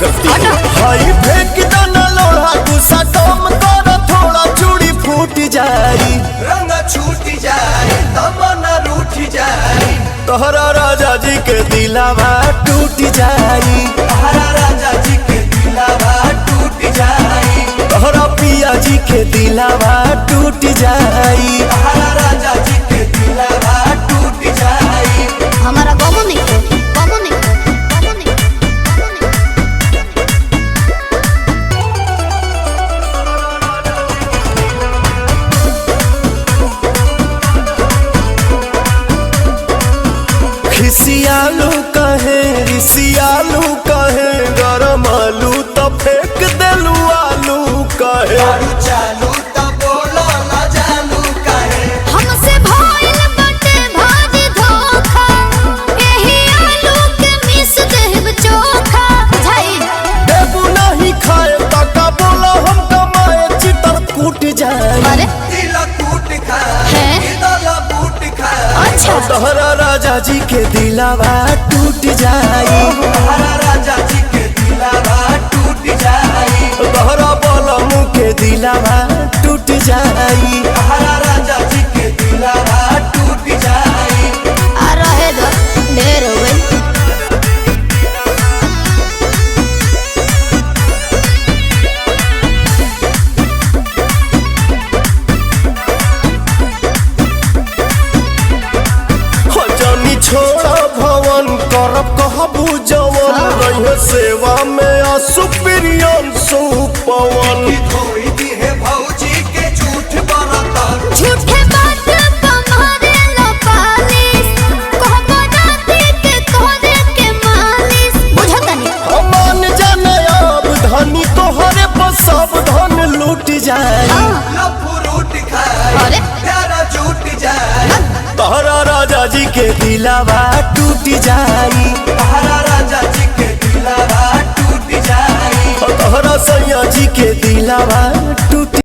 करती है। हाई फेंक दाना लोढ़ा गुस्सा कम कर थोड़ा चूड़ी फूट जाई रंग छूट जाए तमन्ना रूठ जाए तोहरा राजा जी के दिलावा टूट जाई तोहरा राजा जी के दिलावा टूट जाए तोहरा पिया जी के दिलावा टूट जाई तोहरा राजा जी के दिलावा टूट जाए हमारा गमो नहीं गमो नहीं गमो नहीं। खिसियालू कहे रिसियालू कहे गरम आलू तो फेंक देलू आलू कहे दारू चालू तब बोलो ना जानू काहे हमसे भइल बाटे भारी धोखा एही आलू के मिस देब चोखा बुझाई देबू नहीं खाए तका बोला हम कमाए चितर कूट जाए अरे दिल कूट खाए हैं? दिल बूट खाए अच्छा तोहरा राजा जी के दिलावा टूट जाई तोहरा राजा जी के दिलावा टूट जाए तोहरा बलमू के दिलावा टूट जाई तोहरा राजा जी के दिलावा टूट जाए आ रहे दो ढेर हो गई। जानी छोड़ा भवन करब कहबू जवन रहे सेवा में असुप्रियन सुपवन धोई दी है भौजी के झूठ बरतर झूठे बात तुम्हारे लो पालिश कहबो राती के तोरे के मालिश बुझतनी मान जाने अब धनी तोहरे पर सब धन लूट जाए लफुरूट खाए अरे प्यारा झूठ जाए तोहरा राजा जी के दिलावा टूट जाई तोहरा राजा जी के दिलावा टूट जाए तोहरा सैया जी के दिलावा टूट